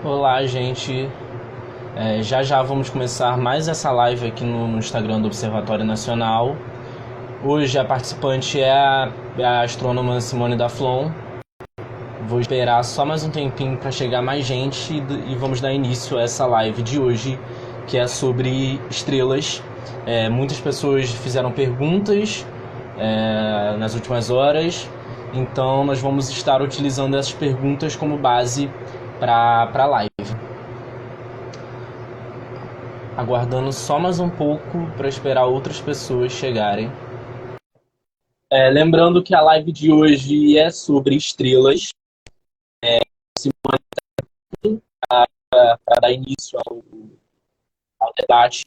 Olá, gente. Já já vamos começar mais essa live aqui no Instagram do Observatório Nacional. Hoje a participante é a astrônoma Simone Daflon. Vou esperar só mais um tempinho para chegar mais gente e vamos dar início a essa live de hoje, que é sobre estrelas. Muitas pessoas fizeram perguntas nas últimas horas, então nós vamos estar utilizando essas perguntas como base para a live. Aguardando só mais um pouco para esperar outras pessoas chegarem. Lembrando que a live de hoje é sobre estrelas. Para dar início ao debate.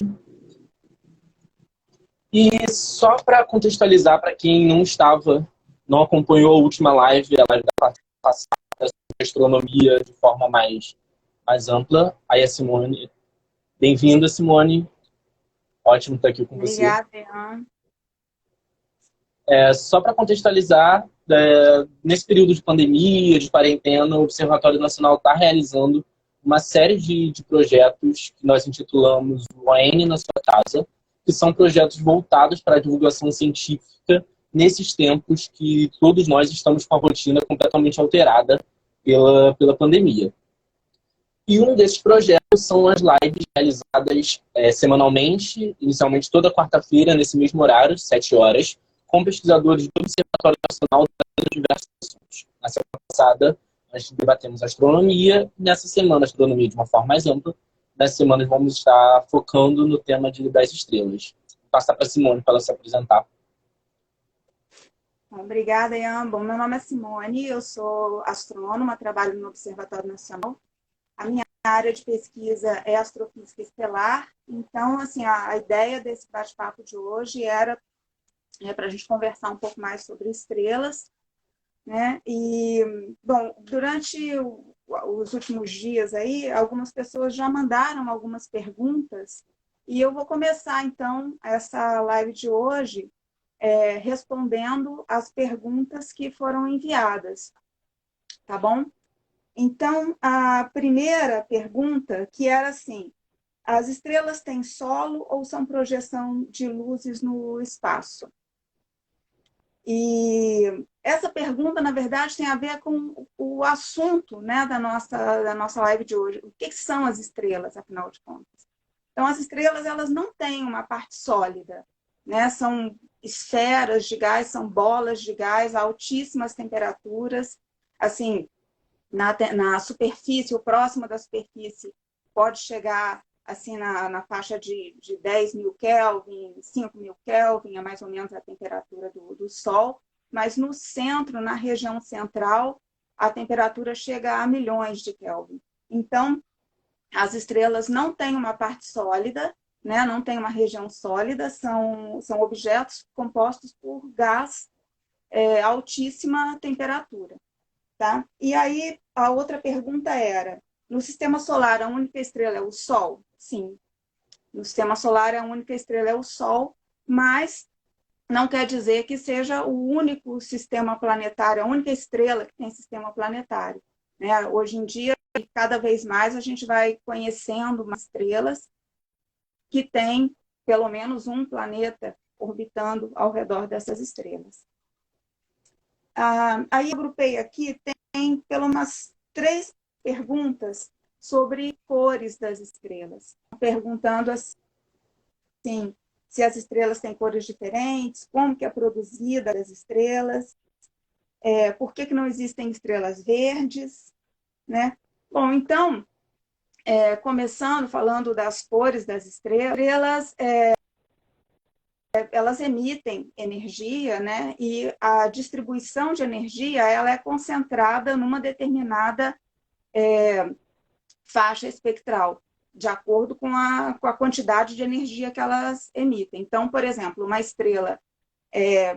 E só para contextualizar, para quem não acompanhou a última live, a live da passada sobre astronomia de forma mais ampla, aí a Simone. Bem-vinda, Simone. Ótimo estar aqui com você. Obrigada, Ian. Só para contextualizar, nesse período de pandemia, de quarentena, o Observatório Nacional está realizando uma série de projetos que nós intitulamos o ON na sua casa, que são projetos voltados para a divulgação científica nesses tempos que todos nós estamos com a rotina completamente alterada pela pandemia. E um desses projetos são as lives realizadas semanalmente, inicialmente toda quarta-feira, nesse mesmo horário, 7 horas, com pesquisadores do Observatório Nacional de diversos assuntos. Na semana passada, nós debatemos astronomia, e nessa semana, astronomia de uma forma mais ampla. Nessa semana, vamos estar focando no tema das estrelas. Vou passar para a Simone para ela se apresentar. Obrigada, Ian. Bom, meu nome é Simone, eu sou astrônoma, trabalho no Observatório Nacional. A minha área de pesquisa é astrofísica estelar. Então, assim, a ideia desse bate-papo de hoje era para a gente conversar um pouco mais sobre estrelas, né? E, bom, durante os últimos dias aí, algumas pessoas já mandaram algumas perguntas e eu vou começar, então, essa live de hoje respondendo as perguntas que foram enviadas, tá bom? Então, a primeira pergunta, que era assim: as estrelas têm solo ou são projeção de luzes no espaço? E essa pergunta, na verdade, tem a ver com o assunto, né, da nossa live de hoje. O que são as estrelas, afinal de contas? Então, as estrelas, elas não têm uma parte sólida, né? São esferas de gás, são bolas de gás a altíssimas temperaturas. Assim, na superfície, ou próxima da superfície, pode chegar assim na faixa de 10 mil Kelvin, 5 mil Kelvin, é mais ou menos a temperatura do Sol, mas no centro, na região central, a temperatura chega a milhões de Kelvin. Então, as estrelas não têm uma parte sólida, né? Não tem uma região sólida, são objetos compostos por gás altíssima temperatura. Tá? E aí, a outra pergunta era: no sistema solar, a única estrela é o Sol? Sim. No sistema solar, a única estrela é o Sol, mas não quer dizer que seja o único sistema planetário, a única estrela que tem sistema planetário. Né? Hoje em dia, cada vez mais, a gente vai conhecendo umas estrelas que têm pelo menos um planeta orbitando ao redor dessas estrelas. Aí eu agrupei aqui, tem pelo umas 3 perguntas sobre cores das estrelas. Perguntando assim, se as estrelas têm cores diferentes, como que é produzida as estrelas, por que não existem estrelas verdes, né? Bom, então, começando falando das cores das estrelas, elas emitem energia, né? E a distribuição de energia ela é concentrada numa determinada faixa espectral, de acordo com a quantidade de energia que elas emitem. Então, por exemplo, uma estrela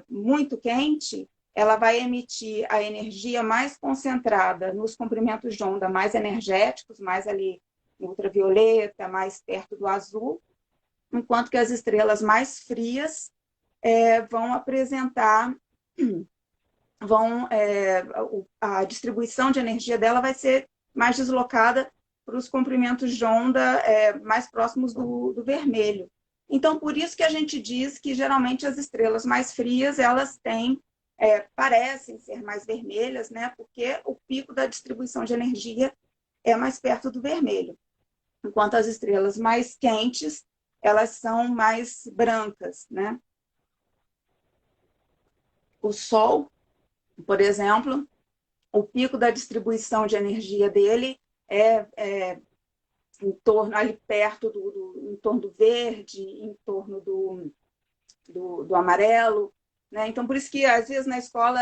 muito quente, ela vai emitir a energia mais concentrada nos comprimentos de onda mais energéticos, mais ali no ultravioleta, mais perto do azul, enquanto que as estrelas mais frias vão apresentar, a distribuição de energia dela vai ser mais deslocada os comprimentos de onda mais próximos do vermelho. Então, por isso que a gente diz que, geralmente, as estrelas mais frias, elas parecem ser mais vermelhas, né? Porque o pico da distribuição de energia é mais perto do vermelho. Enquanto as estrelas mais quentes, elas são mais brancas, né? O Sol, por exemplo, o pico da distribuição de energia dele é em torno, ali perto em torno do verde, em torno do amarelo, né? Então, por isso que, às vezes, na escola,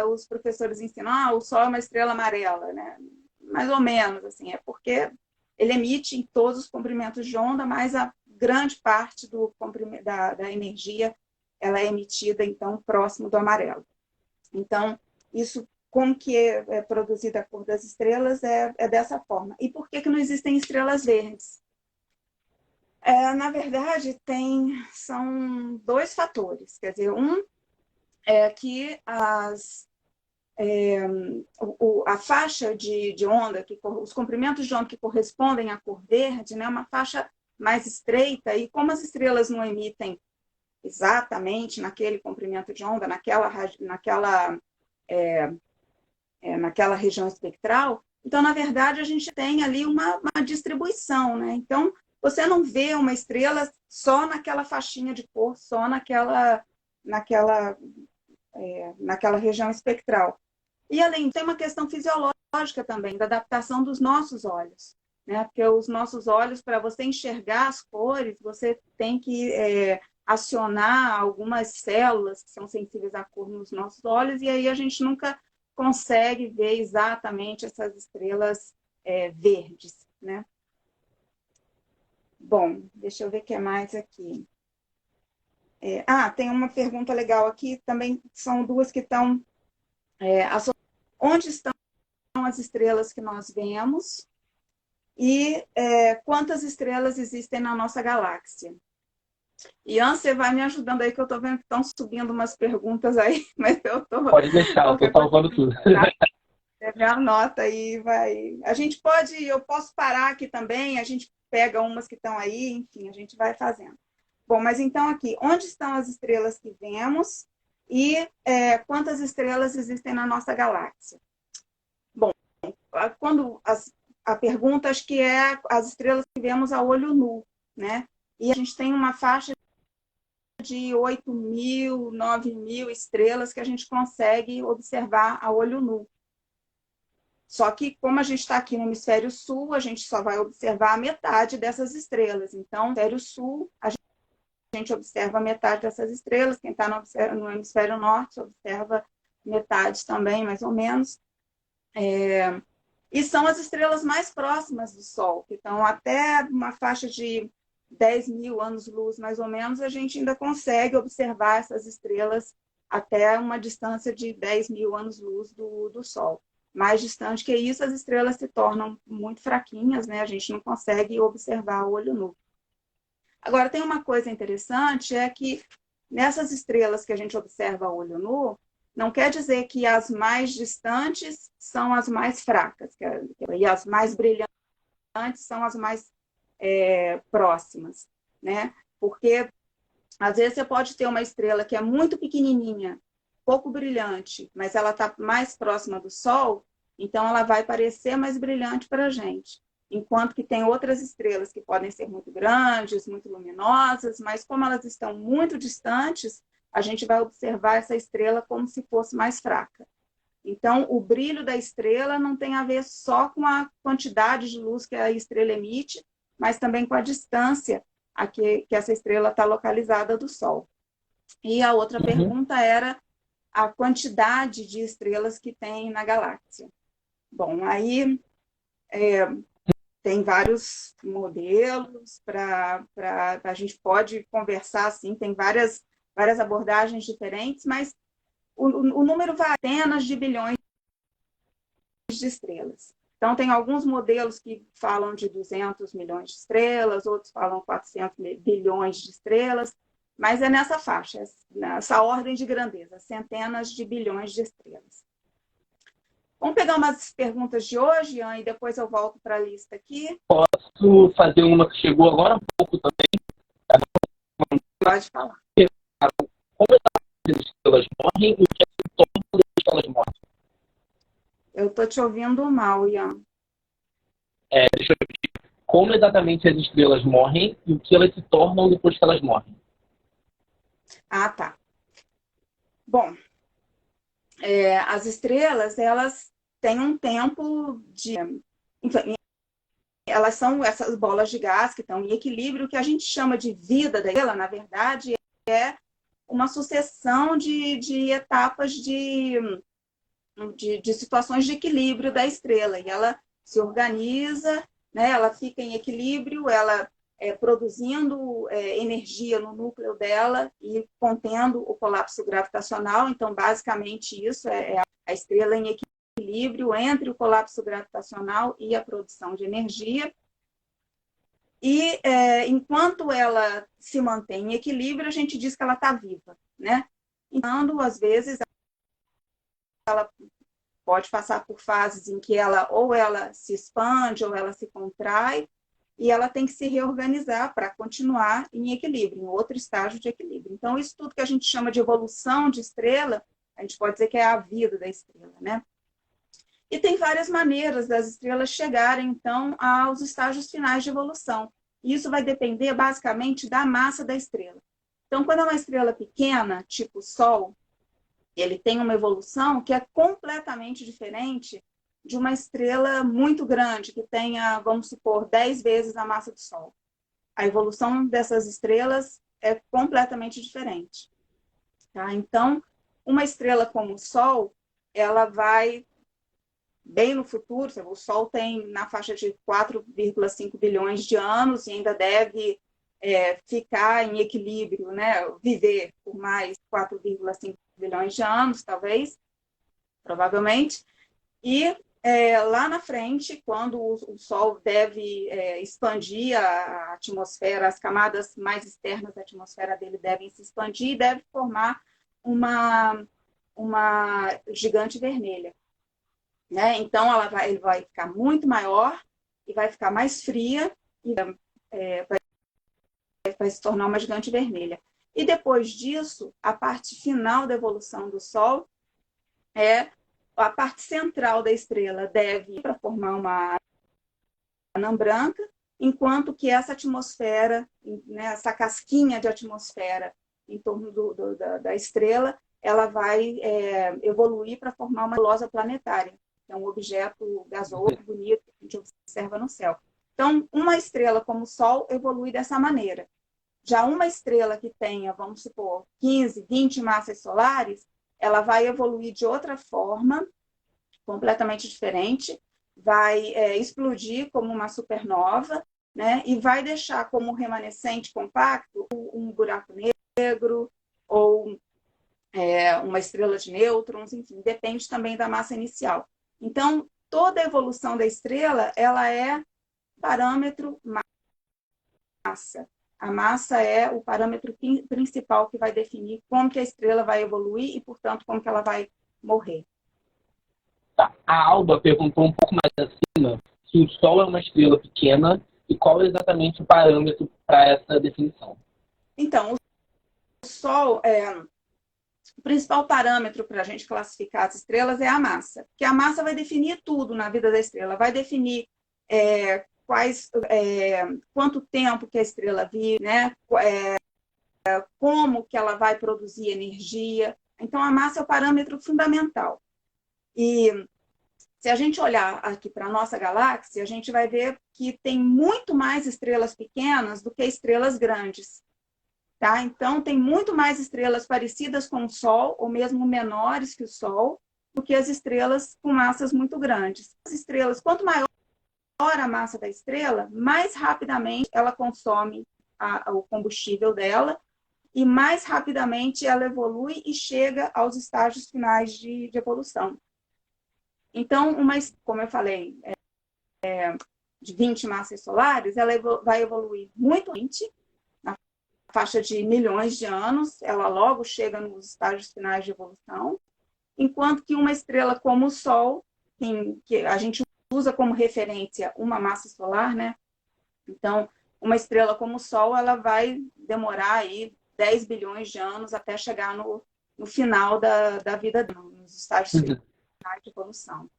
os professores ensinam, o Sol é uma estrela amarela, né? Mais ou menos, assim, é porque ele emite em todos os comprimentos de onda, mas a grande parte da energia ela é emitida, então, próximo do amarelo. Então, isso, como que é produzida a cor das estrelas, é dessa forma. E por que não existem estrelas verdes? Na verdade, são dois fatores. Quer dizer, um é que a faixa de onda, os comprimentos de onda que correspondem à cor verde, né, é uma faixa mais estreita, e como as estrelas não emitem exatamente naquele comprimento de onda, naquela região espectral, então, na verdade, a gente tem ali uma distribuição, né? Então, você não vê uma estrela só naquela faixinha de cor, só naquela região espectral. E, além disso, tem uma questão fisiológica também, da adaptação dos nossos olhos, né? Porque os nossos olhos, para você enxergar as cores, você tem que acionar algumas células que são sensíveis à cor nos nossos olhos, e aí a gente nunca consegue ver exatamente essas estrelas verdes, né? Bom, deixa eu ver o que é mais aqui. Tem uma pergunta legal aqui, também são duas que estão onde estão as estrelas que nós vemos e quantas estrelas existem na nossa galáxia. Ian, você vai me ajudando aí, que eu estou vendo que estão subindo umas perguntas aí, mas eu estou... Pode deixar, eu estou salvando tudo. Você me anota aí, vai... eu posso parar aqui também, a gente pega umas que estão aí, enfim, a gente vai fazendo. Bom, mas então aqui, onde estão as estrelas que vemos e quantas estrelas existem na nossa galáxia? Bom, a pergunta, acho que é as estrelas que vemos a olho nu, né? E a gente tem uma faixa de 8.000, 9.000 estrelas que a gente consegue observar a olho nu. Só que, como a gente está aqui no hemisfério sul, a gente só vai observar a metade dessas estrelas. Então, no hemisfério sul, a gente observa a metade dessas estrelas. Quem está no hemisfério norte observa metade também, mais ou menos. E são as estrelas mais próximas do Sol, que estão até uma faixa de 10.000 anos-luz, mais ou menos, a gente ainda consegue observar essas estrelas até uma distância de 10.000 anos-luz do Sol. Mais distante que isso, as estrelas se tornam muito fraquinhas, né? A gente não consegue observar o olho nu. Agora, tem uma coisa interessante, é que nessas estrelas que a gente observa a olho nu, não quer dizer que as mais distantes são as mais fracas, e as mais brilhantes são as mais próximas, né? Porque, às vezes, você pode ter uma estrela que é muito pequenininha, pouco brilhante, mas ela está mais próxima do Sol, então ela vai parecer mais brilhante para a gente. Enquanto que tem outras estrelas que podem ser muito grandes, muito luminosas, mas como elas estão muito distantes, a gente vai observar essa estrela como se fosse mais fraca. Então, o brilho da estrela não tem a ver só com a quantidade de luz que a estrela emite, mas também com a distância a que essa estrela está localizada do Sol. E a outra pergunta era a quantidade de estrelas que tem na galáxia. Bom, aí tem vários modelos a gente pode conversar, assim, tem várias abordagens diferentes, mas o número vai centenas de bilhões de estrelas. Então, tem alguns modelos que falam de 200 milhões de estrelas, outros falam 400 bilhões de estrelas, mas é nessa faixa, nessa ordem de grandeza, centenas de bilhões de estrelas. Vamos pegar umas perguntas de hoje, Ian, e depois eu volto para a lista aqui. Posso fazer uma que chegou agora há pouco também? Pode falar. Como as estrelas morrem e o que é que torna as estrelas morrem? Eu estou te ouvindo mal, Ian. Deixa eu repetir. Como exatamente as estrelas morrem e o que elas se tornam depois que elas morrem? Ah, tá. Bom, as estrelas, elas têm um tempo de... Enfim, elas são essas bolas de gás que estão em equilíbrio. O que a gente chama de vida da estrela, na verdade, é uma sucessão de etapas de situações de equilíbrio da estrela. E ela se organiza, né? Ela fica em equilíbrio, ela produzindo energia no núcleo dela e contendo o colapso gravitacional. Então, basicamente, isso é a estrela em equilíbrio entre o colapso gravitacional e a produção de energia. E enquanto ela se mantém em equilíbrio, a gente diz que ela está viva, né? Então, às vezes, ela pode passar por fases em que ou ela se expande ou ela se contrai, e ela tem que se reorganizar para continuar em equilíbrio, em outro estágio de equilíbrio. Então, isso tudo que a gente chama de evolução de estrela, a gente pode dizer que é a vida da estrela, né? E tem várias maneiras das estrelas chegarem, então, aos estágios finais de evolução. E isso vai depender, basicamente, da massa da estrela. Então, quando é uma estrela pequena, tipo o Sol, ele tem uma evolução que é completamente diferente de uma estrela muito grande, que tenha, vamos supor, 10 vezes a massa do Sol. A evolução dessas estrelas é completamente diferente. Tá? Então, uma estrela como o Sol, ela vai bem no futuro, o Sol tem na faixa de 4,5 bilhões de anos e ainda deve ficar em equilíbrio, né? Viver por mais 4,5 bilhões de anos, talvez, provavelmente. E lá na frente, quando o Sol deve expandir a atmosfera, as camadas mais externas da atmosfera dele devem se expandir e deve formar uma gigante vermelha. Né? Então, ele vai ficar muito maior e vai ficar mais fria e vai se tornar uma gigante vermelha. E depois disso, a parte final da evolução do Sol a parte central da estrela deve ir para formar uma anã branca, enquanto que essa atmosfera, né, essa casquinha de atmosfera em torno da estrela, ela vai evoluir para formar uma nebulosa planetária. É um objeto gasoso, bonito, que a gente observa no céu. Então, uma estrela como o Sol evolui dessa maneira. Já uma estrela que tenha, vamos supor, 15, 20 massas solares, ela vai evoluir de outra forma, completamente diferente, vai explodir como uma supernova, né? E vai deixar como remanescente compacto um buraco negro ou uma estrela de nêutrons, enfim, depende também da massa inicial. Então, toda a evolução da estrela, ela é parâmetro massa. A massa é o parâmetro principal que vai definir como que a estrela vai evoluir e, portanto, como que ela vai morrer. Tá. A Alba perguntou um pouco mais acima se o Sol é uma estrela pequena e qual é exatamente o parâmetro para essa definição. Então, o Sol o principal parâmetro para a gente classificar as estrelas é a massa, porque a massa vai definir tudo na vida da estrela, vai definir quanto tempo que a estrela vive, né? Como que ela vai produzir energia. Então, a massa é o parâmetro fundamental. E se a gente olhar aqui para a nossa galáxia, a gente vai ver que tem muito mais estrelas pequenas do que estrelas grandes. Tá? Então, tem muito mais estrelas parecidas com o Sol, ou mesmo menores que o Sol, do que as estrelas com massas muito grandes. As estrelas, quanto maior a massa da estrela, mais rapidamente ela consome o combustível dela e mais rapidamente ela evolui e chega aos estágios finais de evolução. Então, como eu falei, de 20 massas solares, ela vai evoluir muito lentamente, faixa de milhões de anos, ela logo chega nos estágios finais de evolução, enquanto que uma estrela como o Sol, que a gente usa como referência uma massa solar, né? Então, uma estrela como o Sol, ela vai demorar aí 10 bilhões de anos até chegar no final da vida, nos estágios finais de evolução.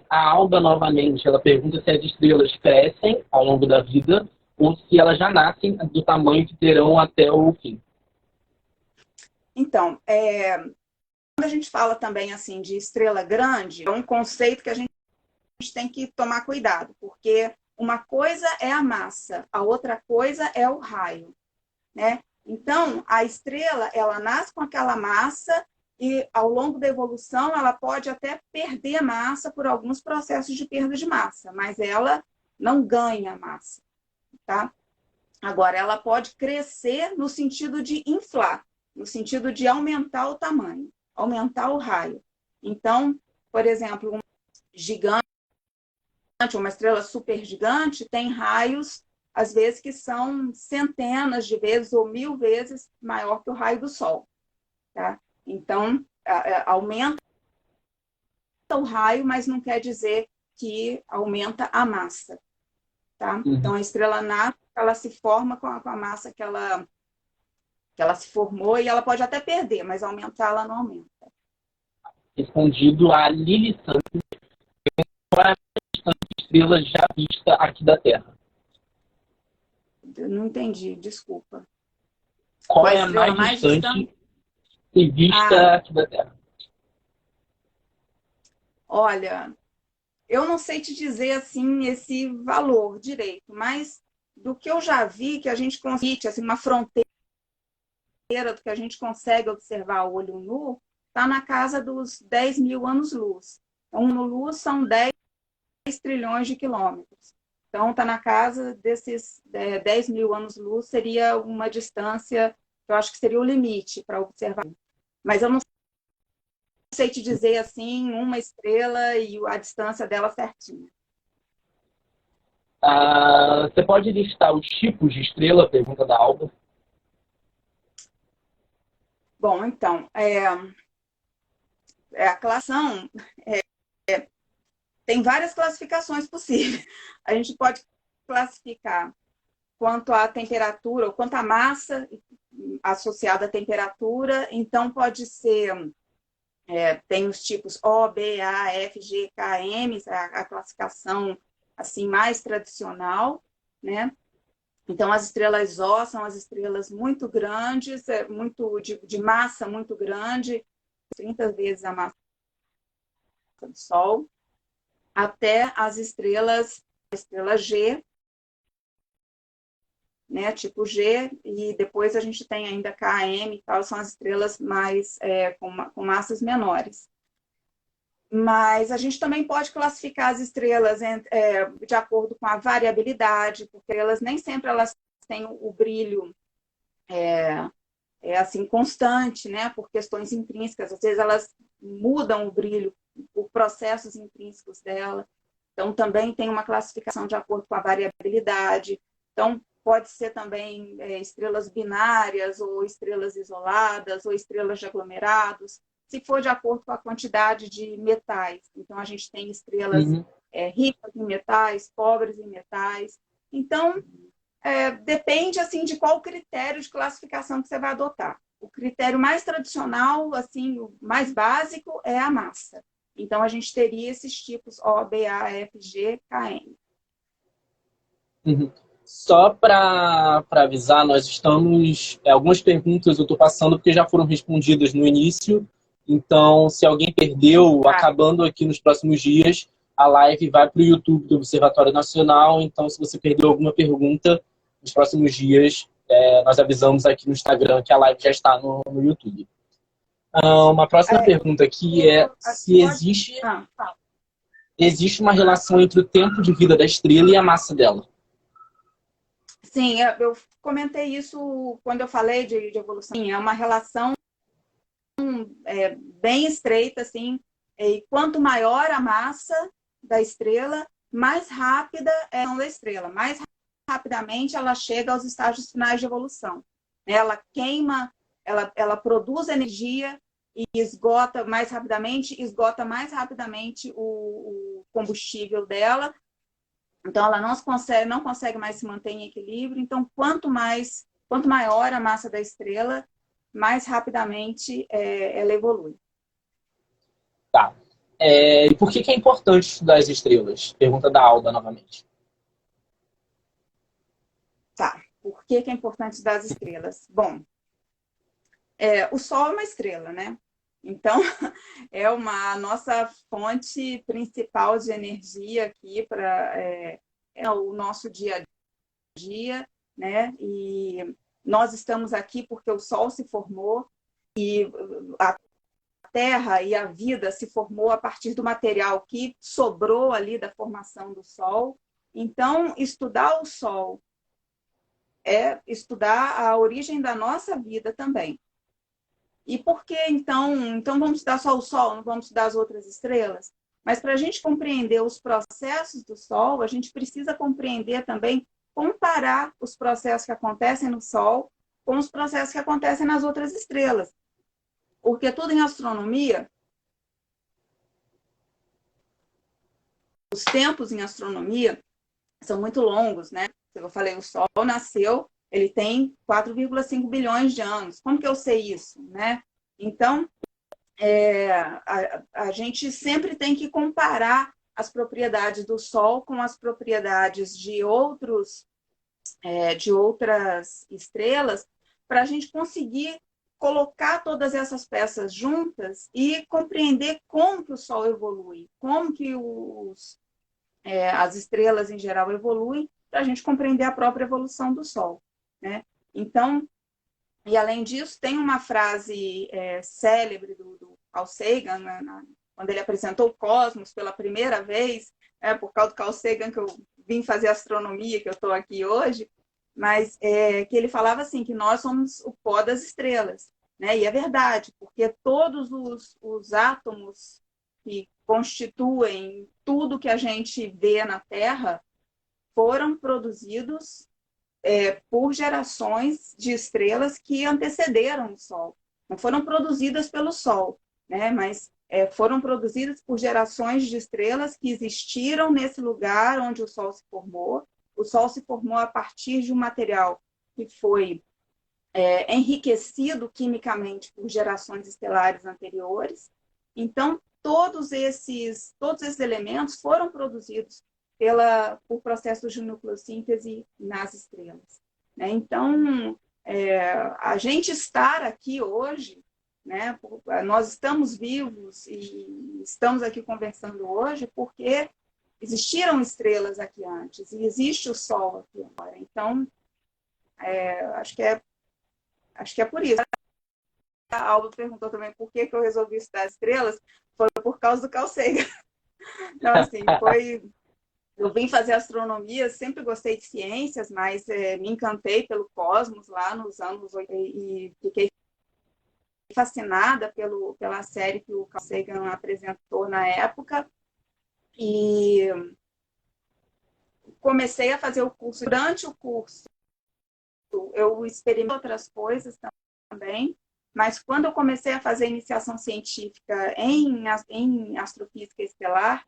A Alba, novamente, ela pergunta se as estrelas crescem ao longo da vida ou se elas já nascem do tamanho que terão até o fim. Então, quando a gente fala também assim de estrela grande, é um conceito que a gente tem que tomar cuidado, porque uma coisa é a massa, a outra coisa é o raio, né? Então, a estrela, ela nasce com aquela massa e, ao longo da evolução, ela pode até perder massa por alguns processos de perda de massa, mas ela não ganha massa, tá? Agora, ela pode crescer no sentido de inflar, no sentido de aumentar o tamanho, aumentar o raio. Então, por exemplo, um gigante, uma estrela supergigante, tem raios, às vezes, que são centenas de vezes ou 1000 vezes maior que o raio do Sol. Tá? Então, aumenta o raio, mas não quer dizer que aumenta a massa. Tá? Então, a estrela nasce, ela se forma com a massa que ela se formou e ela pode até perder, mas aumentar ela não aumenta. Respondido a Lili Santos, qual é a distância de estrela já vista aqui da Terra? Eu não entendi, desculpa. Qual é a mais distante vista aqui da Terra? Olha, eu não sei te dizer assim esse valor direito, mas do que eu já vi, que a gente consegue, assim, uma fronteira do que a gente consegue observar a olho nu, está na casa dos 10 mil anos-luz. Então, luz são 10 trilhões de quilômetros. Então, está na casa desses 10 mil anos-luz, seria uma distância, eu acho que seria o limite para observar. Mas eu não sei te dizer, assim, uma estrela e a distância dela certinha. Você pode listar os tipos de estrela? Pergunta da Alba. Bom, então, a classificação tem várias classificações possíveis. A gente pode classificar quanto à temperatura, ou quanto à massa associada à temperatura. Então, pode ser, tem os tipos O, B, A, F, G, K, M, a classificação assim mais tradicional, né? Então, as estrelas O são as estrelas muito grandes, muito de massa muito grande, 30 vezes a massa do Sol, até as estrelas, a estrela G, né, tipo G, e depois a gente tem ainda KM e tal, são as estrelas mais com massas menores. Mas a gente também pode classificar as estrelas de acordo com a variabilidade, porque elas nem sempre elas têm o brilho assim constante, né, por questões intrínsecas. Às vezes elas mudam o brilho por processos intrínsecos dela. Então também tem uma classificação de acordo com a variabilidade. Então pode ser também estrelas binárias, ou estrelas isoladas, ou estrelas de aglomerados, se for de acordo com a quantidade de metais. Então, a gente tem estrelas ricas em metais, pobres em metais. Então, depende assim, de qual critério de classificação que você vai adotar. O critério mais tradicional, assim, o mais básico, é a massa. Então, a gente teria esses tipos O, B, A, F, G, K, M. Só para avisar, nós estamos... algumas perguntas eu estou passando porque já foram respondidas no início. Então, se alguém perdeu, acabando aqui nos próximos dias, a live vai para o YouTube do Observatório Nacional. Então, se você perdeu alguma pergunta, nos próximos dias, nós avisamos aqui no Instagram que a live já está no YouTube. Uma próxima pergunta aqui é se existe uma relação entre o tempo de vida da estrela e a massa dela. Sim, eu comentei isso quando eu falei de evolução. É uma relação bem estreita, assim, e quanto maior a massa da estrela, mais rápida é a da estrela, mais rapidamente ela chega aos estágios finais de evolução. Ela queima, ela produz energia e esgota mais rapidamente o combustível dela. Então, ela não consegue mais se manter em equilíbrio. Então, quanto maior a massa da estrela, mais rapidamente ela evolui. Tá. E por que é importante estudar as estrelas? Pergunta da Alda novamente. Tá. Por que é importante estudar as estrelas? Bom, o Sol é uma estrela, né? Então, a nossa fonte principal de energia aqui para o nosso dia a dia, né? E nós estamos aqui porque o Sol se formou e a Terra e a vida se formou a partir do material que sobrou ali da formação do Sol. Então, estudar o Sol é estudar a origem da nossa vida também. E por que, então vamos estudar só o Sol, não vamos estudar as outras estrelas? Mas para a gente compreender os processos do Sol, a gente precisa compreender também, comparar os processos que acontecem no Sol com os processos que acontecem nas outras estrelas. Porque tudo em astronomia, os tempos em astronomia são muito longos, né? Eu falei, o Sol nasceu, ele tem 4,5 bilhões de anos. Como que eu sei isso, né? Então, a gente sempre tem que comparar as propriedades do Sol com as propriedades de outras estrelas, para a gente conseguir colocar todas essas peças juntas e compreender como que o Sol evolui, como que as estrelas em geral evoluem, para a gente compreender a própria evolução do Sol, né? Então, e além disso, tem uma frase célebre do Carl Sagan, né, quando ele apresentou o cosmos pela primeira vez, por causa do Carl Sagan que eu vim fazer astronomia, que eu estou aqui hoje, mas que ele falava assim, que nós somos o pó das estrelas, né? E é verdade, porque todos os átomos que constituem tudo que a gente vê na Terra foram produzidos por gerações de estrelas que antecederam o Sol. Não foram produzidas pelo Sol, né? Mas foram produzidas por gerações de estrelas que existiram nesse lugar onde o Sol se formou. O Sol se formou a partir de um material que foi enriquecido quimicamente por gerações estelares anteriores. Então, todos esses elementos foram produzidos por processos de nucleossíntese nas estrelas, né? Então, a gente estar aqui hoje, né, nós estamos vivos e estamos aqui conversando hoje porque existiram estrelas aqui antes e existe o Sol aqui agora. Então, acho que é por isso. A Alba perguntou também por que eu resolvi estudar estrelas. Foi por causa do Carl Sagan. Então, assim, eu vim fazer astronomia, sempre gostei de ciências, mas me encantei pelo cosmos lá nos anos 80 e fiquei fascinada pela série que o Carl Sagan apresentou na época. E comecei a fazer o curso. Durante o curso, eu experimentei outras coisas também, mas quando eu comecei a fazer iniciação científica em astrofísica estelar,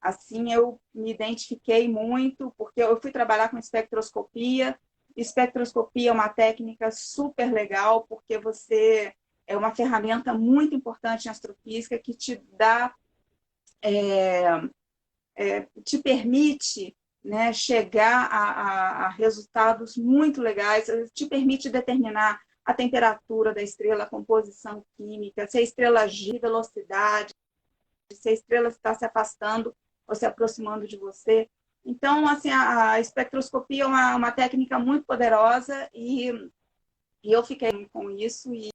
assim, eu me identifiquei muito, porque eu fui trabalhar com espectroscopia. Espectroscopia é uma técnica super legal, porque é uma ferramenta muito importante em astrofísica que te dá, te permite, né, chegar a resultados muito legais, te permite determinar a temperatura da estrela, a composição química, se a estrela gira, velocidade, se a estrela está se afastando ou se aproximando de você. Então, assim, a espectroscopia é uma técnica muito poderosa e eu fiquei com isso e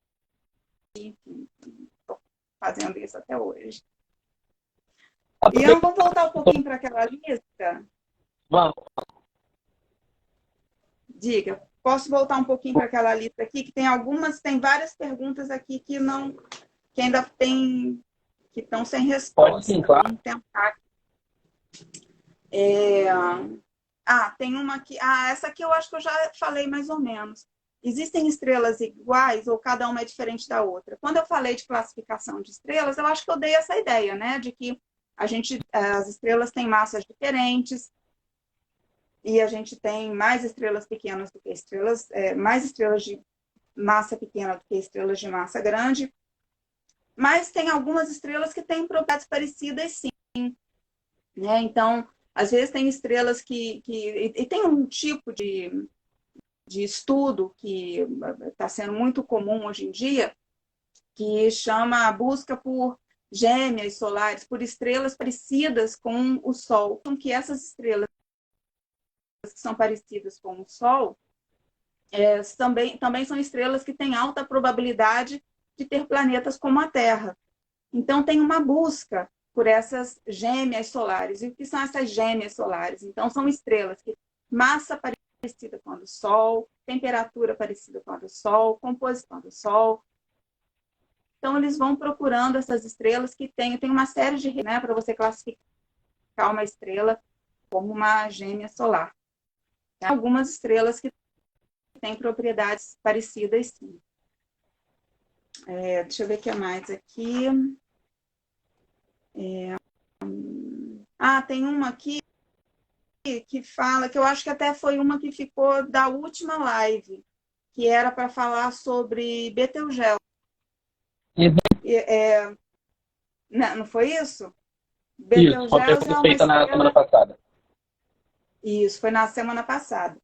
estou fazendo isso até hoje. E eu vou voltar um pouquinho para aquela lista. Vamos. Diga, posso voltar um pouquinho para aquela lista aqui, que tem várias perguntas aqui que ainda tem, que estão sem resposta. Pode sim, claro. Vamos tentar. Tem uma aqui. Essa aqui eu acho que eu já falei mais ou menos. existem estrelas iguais ou cada uma é diferente da outra? Quando eu falei de classificação de estrelas, eu acho que eu dei essa ideia, né? De que as estrelas têm massas diferentes e a gente tem mais estrelas pequenas do que mais estrelas de massa pequena do que estrelas de massa grande. Mas tem algumas estrelas que têm propriedades parecidas, sim. Né? Então, às vezes tem estrelas e tem um tipo de estudo que está sendo muito comum hoje em dia, que chama a busca por gêmeas solares, por estrelas parecidas com o Sol. Então, que essas estrelas que são parecidas com o Sol também são estrelas que têm alta probabilidade de ter planetas como a Terra. Então, tem uma busca por essas gêmeas solares. E o que são essas gêmeas solares? Então, são estrelas que massa parecida com a do Sol, temperatura parecida com a do Sol, composição do Sol. Então, eles vão procurando essas estrelas que tem uma série de, né, para você classificar uma estrela como uma gêmea solar. Tem algumas estrelas que têm propriedades parecidas, sim. Deixa eu ver o que mais aqui. Tem uma aqui que fala, que eu acho que até foi uma que ficou da última live, que era para falar sobre Betelgeuse. Uhum. Não foi isso? Isso, foi uma pergunta feita na semana passada. Isso, foi na semana passada.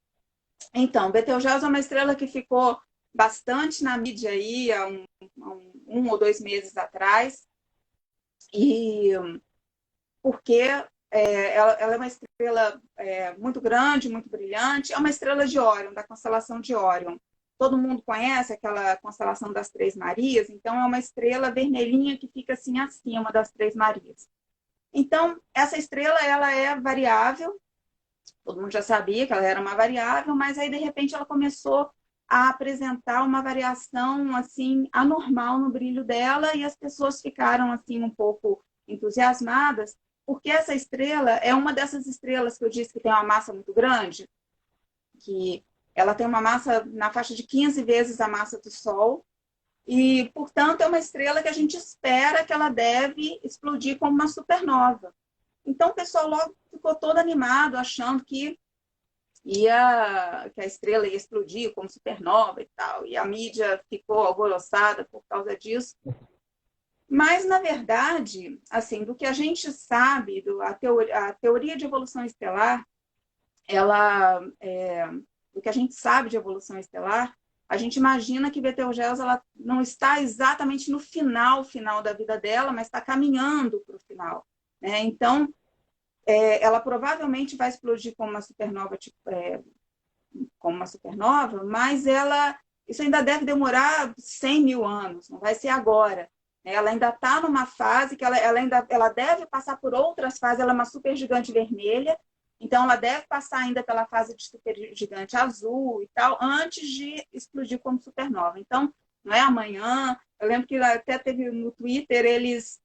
Então, Betelgeuse é uma estrela que ficou bastante na mídia aí há um ou 2 meses atrás, e porque ela é uma estrela muito grande, muito brilhante, é uma estrela de Órion, da constelação de Órion. Todo mundo conhece aquela constelação das Três Marias, então é uma estrela vermelhinha que fica assim acima das Três Marias. Então, essa estrela ela é variável, todo mundo já sabia que ela era uma variável, mas aí de repente ela começou a apresentar uma variação assim anormal no brilho dela e as pessoas ficaram assim um pouco entusiasmadas, porque essa estrela é uma dessas estrelas que eu disse que tem uma massa muito grande, que ela tem uma massa na faixa de 15 vezes a massa do Sol, e, portanto, é uma estrela que a gente espera que ela deve explodir como uma supernova. Então, o pessoal logo ficou todo animado, achando que a estrela ia explodir como supernova e tal, e a mídia ficou alvoroçada por causa disso. Mas, na verdade, assim, do que a gente sabe, a teoria de evolução estelar, do que a gente sabe de evolução estelar, a gente imagina que Betelgeuse ela não está exatamente no final da vida dela, mas está caminhando para o final. Né? Então, ela provavelmente vai explodir como uma supernova, mas isso ainda deve demorar 100 mil anos, não vai ser agora. Ela ainda está numa fase que ela deve passar por outras fases, ela é uma supergigante vermelha, então ela deve passar ainda pela fase de supergigante azul e tal, antes de explodir como supernova. Então, não é amanhã. Eu lembro que até teve no Twitter, eles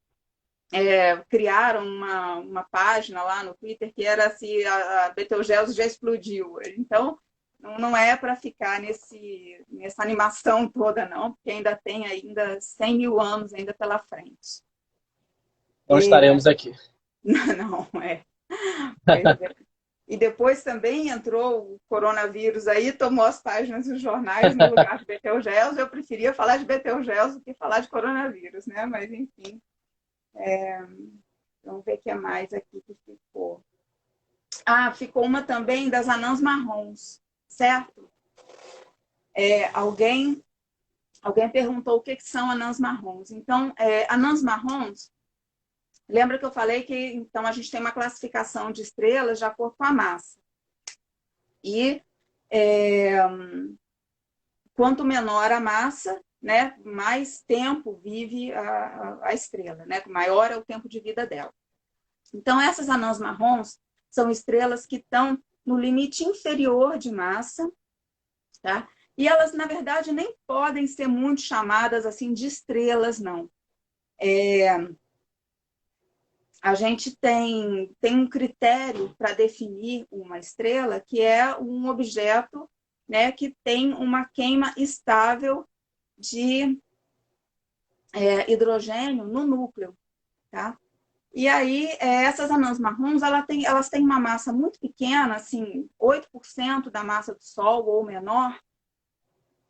criaram uma página lá no Twitter que era se a Betelgeuse já explodiu. Então, não é para ficar nessa animação toda, não, porque ainda tem 100 mil anos ainda pela frente. Não estaremos aqui. Não, Pois é. E depois também entrou o coronavírus aí, tomou as páginas dos jornais no lugar de Betelgeuse. Eu preferia falar de Betelgeuse do que falar de coronavírus, né? Mas, enfim. Vamos ver o que é mais aqui que ficou. Ficou uma também das anãs marrons, certo? Alguém perguntou o que são anãs marrons. Então, anãs marrons, lembra que eu falei que então, a gente tem uma classificação de estrelas de acordo com a massa. E quanto menor a massa, né, mais tempo vive a estrela, né? Maior é o tempo de vida dela. Então, essas anãs marrons são estrelas que estão no limite inferior de massa, tá? E elas, na verdade, nem podem ser muito chamadas assim de estrelas, não. A gente tem um critério para definir uma estrela, que é um objeto né, que tem uma queima estável de hidrogênio no núcleo, tá? E aí, essas anãs marrons, elas têm uma massa muito pequena, assim, 8% da massa do Sol ou menor,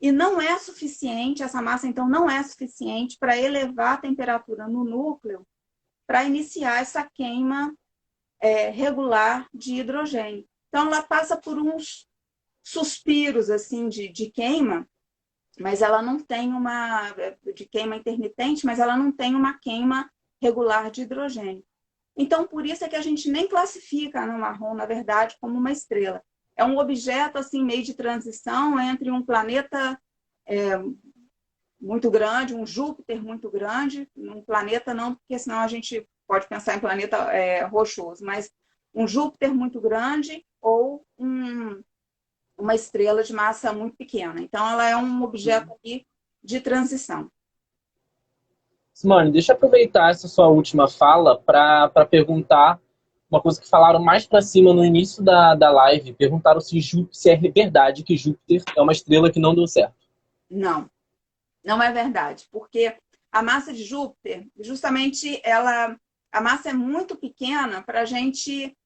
e não é suficiente, essa massa, então, não é suficiente para elevar a temperatura no núcleo para iniciar essa queima regular de hidrogênio. Então, ela passa por uns suspiros, assim, de queima, mas ela não tem de queima intermitente, mas ela não tem uma queima regular de hidrogênio. Então, por isso é que a gente nem classifica a anã marrom, na verdade, como uma estrela. É um objeto, assim, meio de transição entre um planeta muito grande, um Júpiter muito grande, um planeta não, porque senão a gente pode pensar em planeta rochoso, mas um Júpiter muito grande ou uma estrela de massa muito pequena. Então, ela é um objeto aqui de transição. Simone, deixa eu aproveitar essa sua última fala para perguntar uma coisa que falaram mais para cima no início da live. Perguntaram se é verdade que Júpiter é uma estrela que não deu certo. Não, não é verdade, porque a massa de Júpiter, justamente, a massa é muito pequena para a gente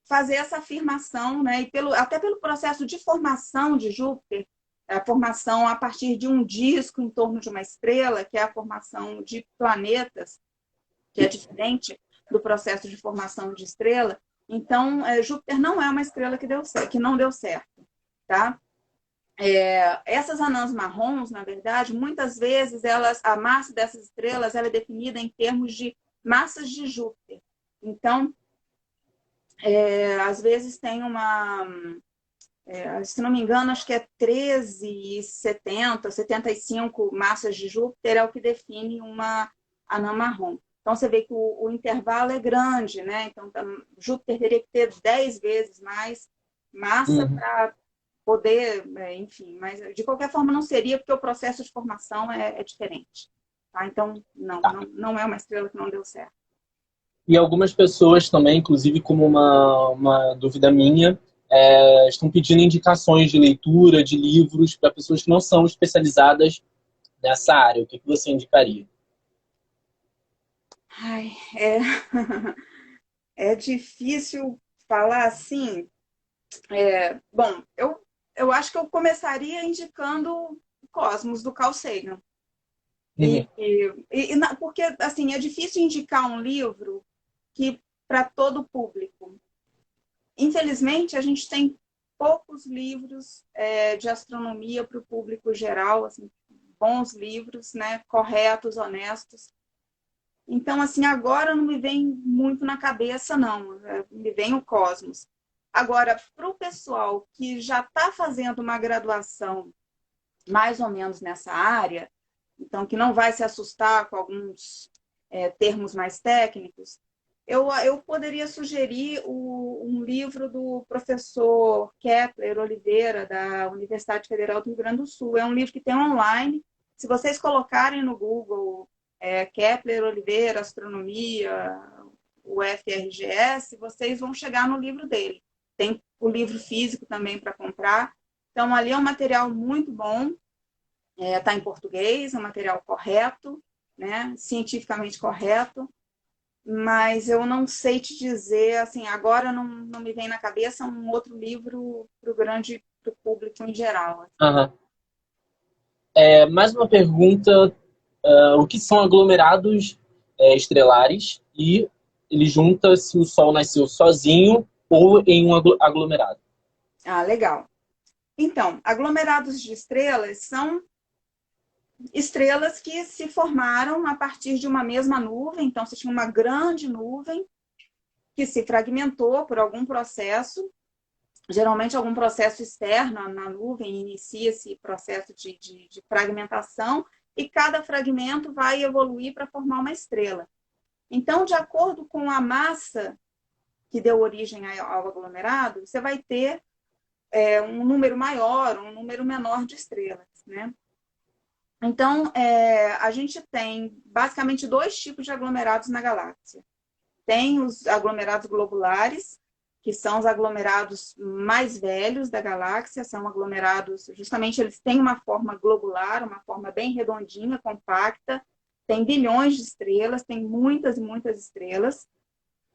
fazer essa afirmação, né? E até pelo processo de formação de Júpiter, a formação a partir de um disco em torno de uma estrela, que é a formação de planetas, que é diferente do processo de formação de estrela. Então, Júpiter não é uma estrela que não deu certo, tá? Essas anãs marrons, na verdade, muitas vezes a massa dessas estrelas ela é definida em termos de massas de Júpiter. Então, às vezes tem se não me engano, acho que é 13,70, 75 massas de Júpiter é o que define uma anã marrom. Então, você vê que o intervalo é grande, né? Então, Júpiter teria que ter 10 vezes mais massa para poder, enfim, mas de qualquer forma não seria, porque o processo de formação é diferente. Tá? Então, não é uma estrela que não deu certo. E algumas pessoas também, inclusive como uma dúvida minha, estão pedindo indicações de leitura, de livros, para pessoas que não são especializadas nessa área. O que você indicaria? Ai, é difícil falar assim. Bom, eu acho que eu começaria indicando Cosmos, do Carl Sagan. Porque, assim, é difícil indicar um livro que para todo o público. Infelizmente, a gente tem poucos livros de astronomia para o público geral, assim, bons livros, né, corretos, honestos. Então, assim, agora não me vem muito na cabeça, não. Me vem o Cosmos. Agora, para o pessoal que já está fazendo uma graduação mais ou menos nessa área, então que não vai se assustar com alguns termos mais técnicos, eu poderia sugerir um livro do professor Kepler Oliveira, da Universidade Federal do Rio Grande do Sul. É um livro que tem online. Se vocês colocarem no Google Kepler Oliveira, Astronomia, o FRGS, vocês vão chegar no livro dele. Tem o livro físico também para comprar. Então, ali é um material muito bom. Está em português, é um material correto, né? Cientificamente correto. Mas eu não sei te dizer, assim, agora não me vem na cabeça um outro livro para o público em geral. Assim. Mais uma pergunta. O que são aglomerados estrelares e ele junta se o Sol nasceu sozinho ou em um aglomerado? Ah, legal. Então, aglomerados de estrelas são estrelas que se formaram a partir de uma mesma nuvem. Então, você tinha uma grande nuvem que se fragmentou por algum processo, geralmente algum processo externo na nuvem inicia esse processo de fragmentação, e cada fragmento vai evoluir para formar uma estrela. Então, de acordo com a massa que deu origem ao aglomerado, você vai ter um número maior, um número menor de estrelas, né? Então, a gente tem basicamente dois tipos de aglomerados na galáxia. Tem os aglomerados globulares, que são os aglomerados mais velhos da galáxia, são aglomerados, justamente eles têm uma forma globular, uma forma bem redondinha, compacta, tem bilhões de estrelas, tem muitas e muitas estrelas,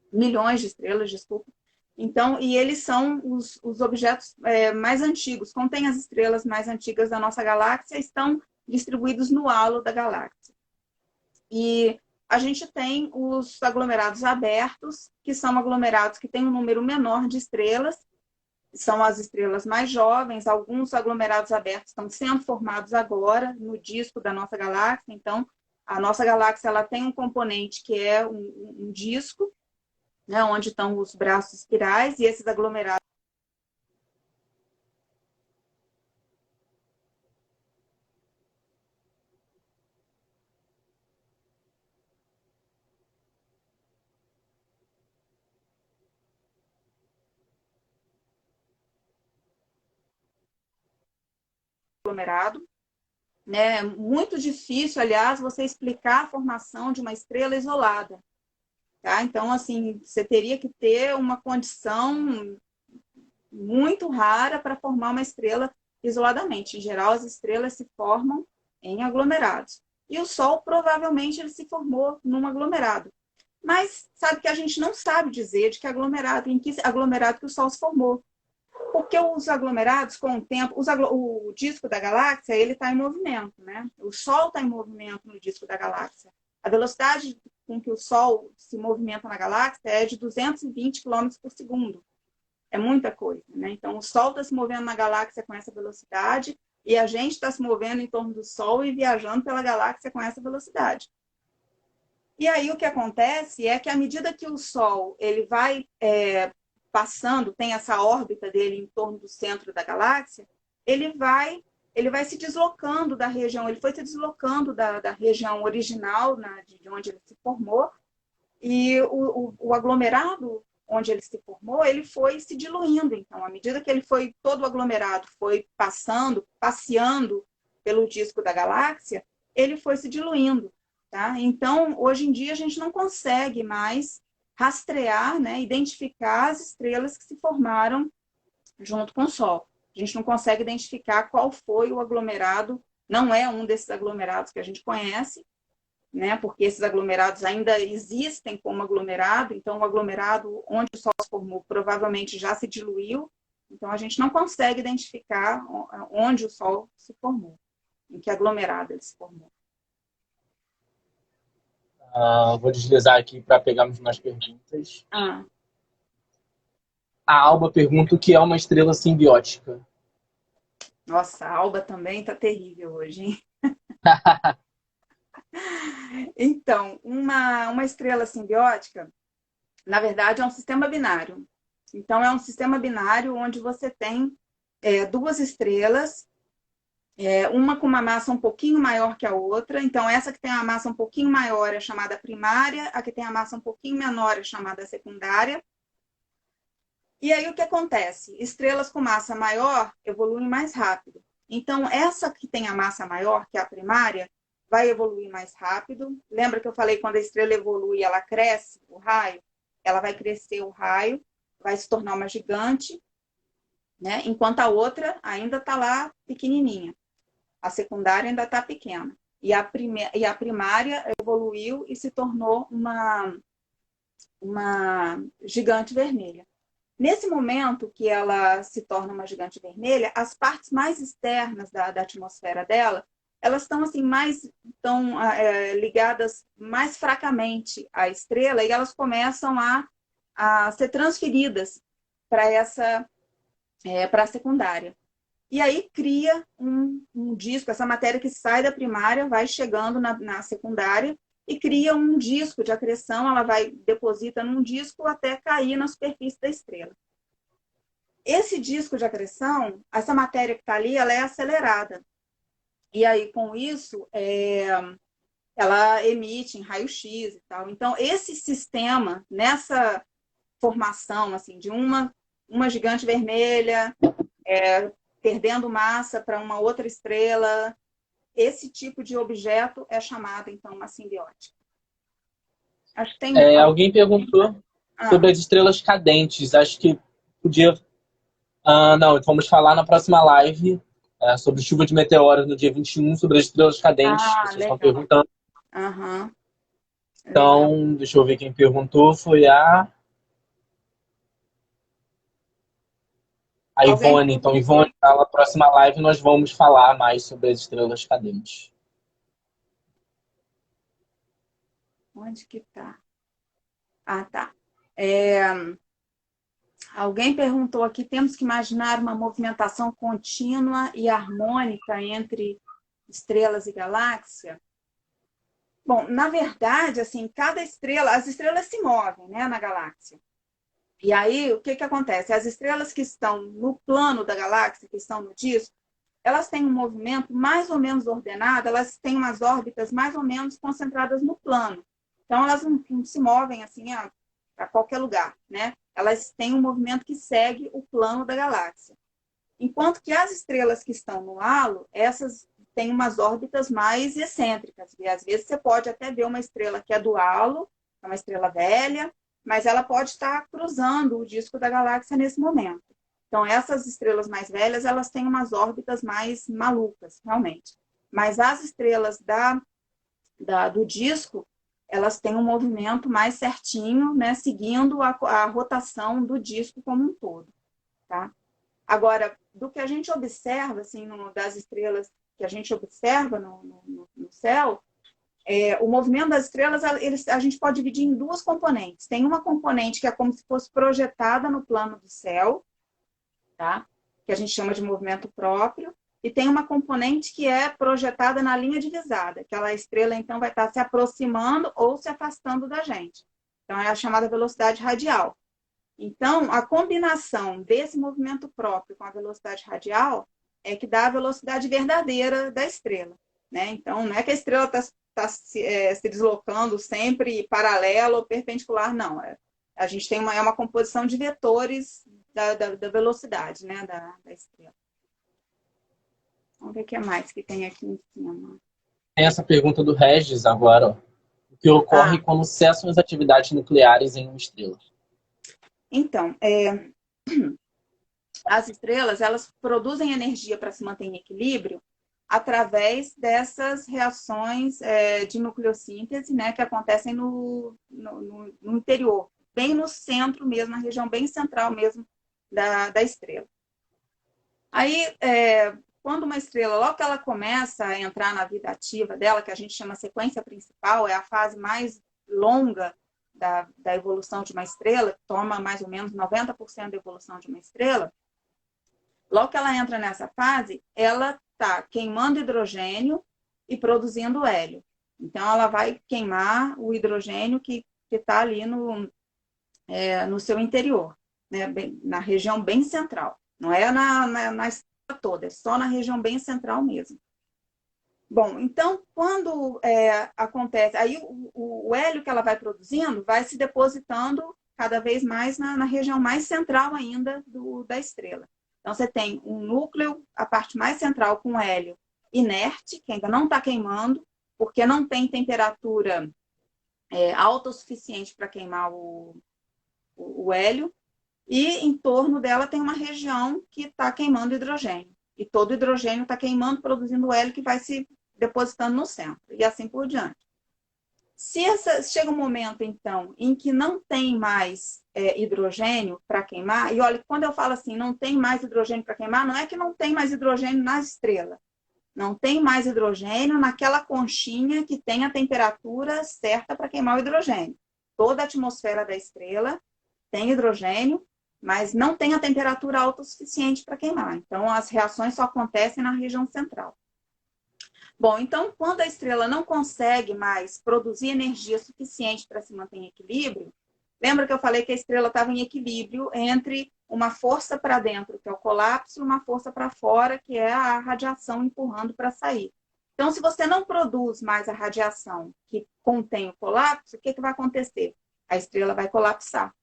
milhões de estrelas, desculpa. Então, e eles são os objetos mais antigos, contém as estrelas mais antigas da nossa galáxia, estão distribuídos no halo da galáxia. E a gente tem os aglomerados abertos, que são aglomerados que têm um número menor de estrelas, são as estrelas mais jovens, alguns aglomerados abertos estão sendo formados agora no disco da nossa galáxia. Então, a nossa galáxia ela tem um componente que é um disco, né, onde estão os braços espirais, e esses aglomerados aglomerado, né? É muito difícil, aliás, você explicar a formação de uma estrela isolada. Tá? Então, assim, você teria que ter uma condição muito rara para formar uma estrela isoladamente. Em geral, as estrelas se formam em aglomerados. E o Sol, provavelmente, ele se formou num aglomerado. Mas sabe que a gente não sabe dizer de que aglomerado, em que aglomerado que o Sol se formou. Porque os aglomerados, com o tempo, o disco da galáxia, ele está em movimento, né? O Sol está em movimento no disco da galáxia. A velocidade com que o Sol se movimenta na galáxia é de 220 km por segundo. É muita coisa, né? Então, o Sol está se movendo na galáxia com essa velocidade e a gente está se movendo em torno do Sol e viajando pela galáxia com essa velocidade. E aí, o que acontece é que, à medida que o Sol ele vai passando, tem essa órbita dele em torno do centro da galáxia, ele vai se deslocando da região, ele foi se deslocando da região original, de onde ele se formou, e o aglomerado onde ele se formou, ele foi se diluindo. Então, à medida que ele foi, todo o aglomerado foi passeando pelo disco da galáxia, ele foi se diluindo. Tá? Então, hoje em dia, a gente não consegue mais rastrear, né, identificar as estrelas que se formaram junto com o Sol. A gente não consegue identificar qual foi o aglomerado, não é um desses aglomerados que a gente conhece, né, porque esses aglomerados ainda existem como aglomerado, então o aglomerado onde o Sol se formou provavelmente já se diluiu, então a gente não consegue identificar onde o Sol se formou, em que aglomerado ele se formou. Vou deslizar aqui para pegarmos umas perguntas. Ah. A Alba pergunta o que é uma estrela simbiótica. Nossa, a Alba também está terrível hoje, hein? Então, uma estrela simbiótica, na verdade, é um sistema binário. Então, é um sistema binário onde você tem duas estrelas, uma com uma massa um pouquinho maior que a outra. Então, essa que tem a massa um pouquinho maior é chamada primária, a que tem a massa um pouquinho menor é chamada secundária. E aí, o que acontece? Estrelas com massa maior evoluem mais rápido. Então, essa que tem a massa maior, que é a primária, vai evoluir mais rápido. Lembra que eu falei quando a estrela evolui, ela cresce o raio? Ela vai crescer o raio, vai se tornar uma gigante, né? Enquanto a outra ainda está lá pequenininha. A secundária ainda está pequena. E a primária evoluiu e se tornou uma gigante vermelha. Nesse momento que ela se torna uma gigante vermelha, as partes mais externas da atmosfera dela, elas estão assim, ligadas mais fracamente à estrela e elas começam a ser transferidas para a secundária. E aí cria um disco, essa matéria que sai da primária vai chegando na secundária e cria um disco de acreção, ela deposita num disco até cair na superfície da estrela. Esse disco de acreção, essa matéria que está ali, ela é acelerada. E aí, com isso, ela emite em raio-x e tal. Então, esse sistema, nessa formação assim, de uma gigante vermelha, perdendo massa para uma outra estrela, esse tipo de objeto é chamado, então, uma simbiótica. Acho que tem... Alguém perguntou Sobre as estrelas cadentes, acho que podia... não, vamos falar na próxima live sobre chuva de meteoros no dia 21, sobre as estrelas cadentes, que vocês estão Legal. perguntando. Legal. Então, deixa eu ver quem perguntou. Foi a Ivone. Então, Ivone, na próxima live nós vamos falar mais sobre as estrelas cadentes. Onde que tá? Tá. Alguém perguntou aqui, temos que imaginar uma movimentação contínua e harmônica entre estrelas e galáxia? Bom, na verdade, assim, cada estrela, as estrelas se movem, né, na galáxia. E aí, o que que acontece? As estrelas que estão no plano da galáxia, que estão no disco, elas têm um movimento mais ou menos ordenado, elas têm umas órbitas mais ou menos concentradas no plano. Então, elas não se movem assim a qualquer lugar, né? Elas têm um movimento que segue o plano da galáxia. Enquanto que as estrelas que estão no halo, essas têm umas órbitas mais excêntricas. E às vezes você pode até ver uma estrela que é do halo, é uma estrela velha, mas ela pode estar cruzando o disco da galáxia nesse momento. Então, essas estrelas mais velhas, elas têm umas órbitas mais malucas, realmente. Mas as estrelas do disco, elas têm um movimento mais certinho, né, seguindo a rotação do disco como um todo. Tá? Agora, do que a gente observa, assim, das estrelas que a gente observa no céu, o movimento das estrelas, a gente pode dividir em duas componentes. Tem uma componente que é como se fosse projetada no plano do céu, tá? Que a gente chama de movimento próprio, e tem uma componente que é projetada na linha divisada, que a estrela, então, vai estar se aproximando ou se afastando da gente. Então, é a chamada velocidade radial. Então, a combinação desse movimento próprio com a velocidade radial é que dá a velocidade verdadeira da estrela, né? Então, não é que a estrela está se deslocando sempre paralelo ou perpendicular, não. A gente tem uma composição de vetores da velocidade, né, da estrela. Vamos ver o que mais que tem aqui em cima. Tem essa pergunta do Regis agora, ó. O que ocorre quando cessam as atividades nucleares em uma estrela? Então, as estrelas, elas produzem energia para se manter em equilíbrio através dessas reações de nucleossíntese, né, que acontecem no interior, bem no centro mesmo, na região bem central mesmo da estrela. Aí, quando uma estrela, logo que ela começa a entrar na vida ativa dela, que a gente chama sequência principal, é a fase mais longa da evolução de uma estrela, que toma mais ou menos 90% da evolução de uma estrela, logo que ela entra nessa fase, ela está queimando hidrogênio e produzindo hélio. Então, ela vai queimar o hidrogênio que está ali no seu interior, né? Na região bem central. Não é na estrela toda, é só na região bem central mesmo. Bom, então, quando acontece, aí o hélio que ela vai produzindo vai se depositando cada vez mais na região mais central ainda da estrela. Então, você tem um núcleo, a parte mais central com hélio inerte, que ainda não está queimando, porque não tem temperatura alta o suficiente para queimar o hélio, e em torno dela tem uma região que está queimando hidrogênio. E todo o hidrogênio está queimando, produzindo hélio que vai se depositando no centro, e assim por diante. Chega um momento, então, em que não tem mais hidrogênio para queimar, e olha, quando eu falo assim, não tem mais hidrogênio para queimar, não é que não tem mais hidrogênio na estrela. Não tem mais hidrogênio naquela conchinha que tem a temperatura certa para queimar o hidrogênio. Toda a atmosfera da estrela tem hidrogênio, mas não tem a temperatura alta o suficiente para queimar. Então, as reações só acontecem na região central. Bom, então, quando a estrela não consegue mais produzir energia suficiente para se manter em equilíbrio, lembra que eu falei que a estrela estava em equilíbrio entre uma força para dentro, que é o colapso, e uma força para fora, que é a radiação empurrando para sair. Então, se você não produz mais a radiação que contém o colapso, o que vai acontecer? A estrela vai colapsar.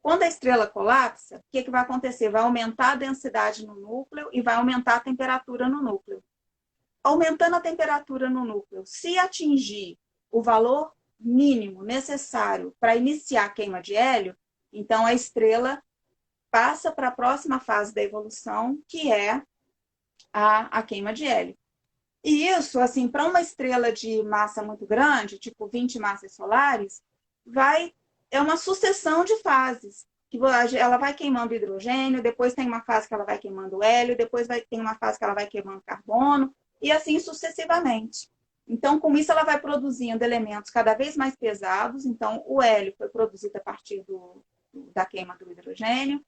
Quando a estrela colapsa, o que vai acontecer? Vai aumentar a densidade no núcleo e vai aumentar a temperatura no núcleo. Aumentando a temperatura no núcleo, se atingir o valor mínimo necessário para iniciar a queima de hélio, então a estrela passa para a próxima fase da evolução, que é a queima de hélio. E isso, assim, para uma estrela de massa muito grande, tipo 20 massas solares, é uma sucessão de fases. Que ela vai queimando hidrogênio, depois tem uma fase que ela vai queimando hélio, depois tem uma fase que ela vai queimando carbono, e assim sucessivamente. Então, com isso, ela vai produzindo elementos cada vez mais pesados. Então, o hélio foi produzido a partir da queima do hidrogênio,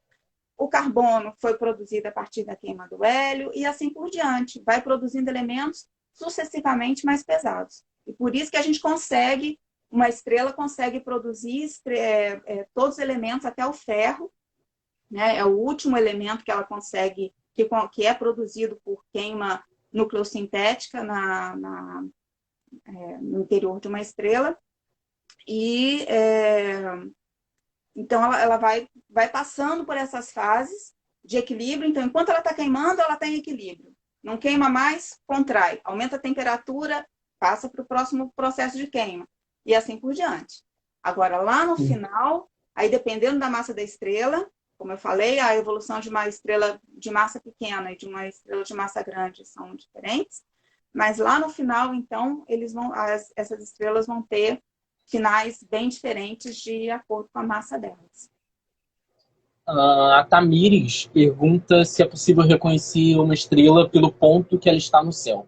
o carbono foi produzido a partir da queima do hélio, e assim por diante. Vai produzindo elementos sucessivamente mais pesados. E por isso que a gente consegue, uma estrela consegue produzir todos os elementos, até o ferro, né? É o último elemento que ela consegue, que é produzido por queima nucleossintética no interior de uma estrela. E então ela vai passando por essas fases de equilíbrio. Então, enquanto ela está queimando, ela está em equilíbrio. Não queima mais, contrai. Aumenta a temperatura, passa para o próximo processo de queima. E assim por diante. Agora, lá no final, aí dependendo da massa da estrela, como eu falei, a evolução de uma estrela de massa pequena e de uma estrela de massa grande são diferentes. Mas lá no final, então, essas estrelas vão ter finais bem diferentes de acordo com a massa delas. A Tamires pergunta se é possível reconhecer uma estrela pelo ponto que ela está no céu.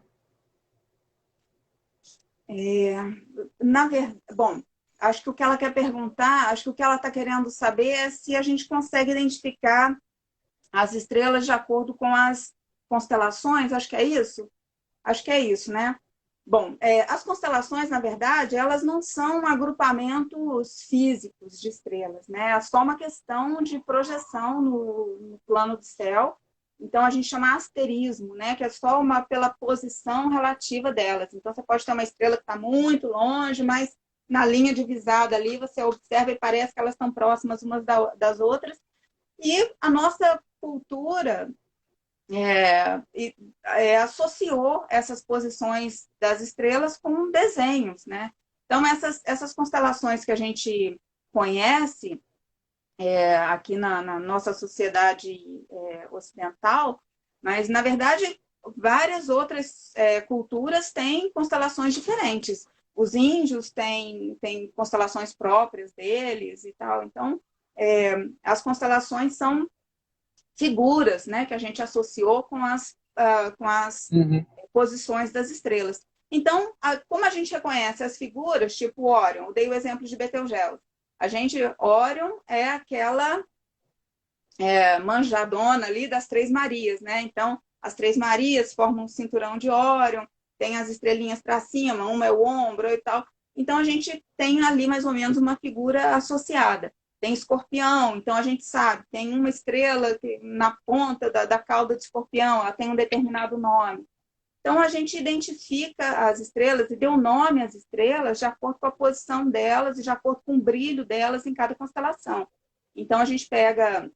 Bom, acho que o que ela quer perguntar, acho que o que ela está querendo saber é se a gente consegue identificar as estrelas de acordo com as constelações. Acho que é isso. Acho que é isso, né? Bom, as constelações, na verdade, elas não são agrupamentos físicos de estrelas, né? É só uma questão de projeção no plano do céu. Então, a gente chama asterismo, né? Que é só pela posição relativa delas. Então, você pode ter uma estrela que está muito longe, mas na linha divisada ali, você observa e parece que elas estão próximas umas das outras. E a nossa cultura associou essas posições das estrelas com desenhos, né? Então, essas constelações que a gente conhece aqui na nossa sociedade ocidental, mas, na verdade, várias outras culturas têm constelações diferentes. Os índios têm constelações próprias deles e tal. Então, as constelações são figuras, né, que a gente associou com as posições das estrelas. Então, como a gente reconhece as figuras, tipo Órion, eu dei o exemplo de Betelgeuse. Órion é aquela manjadona ali das Três Marias, né? Então, as Três Marias formam um cinturão de Órion, tem as estrelinhas para cima, uma é o ombro e tal. Então, a gente tem ali mais ou menos uma figura associada. Tem Escorpião, então a gente sabe, tem uma estrela na ponta da cauda de Escorpião, ela tem um determinado nome. Então, a gente identifica as estrelas e deu nome às estrelas de acordo com a posição delas e de acordo com o brilho delas em cada constelação. Então, a gente pega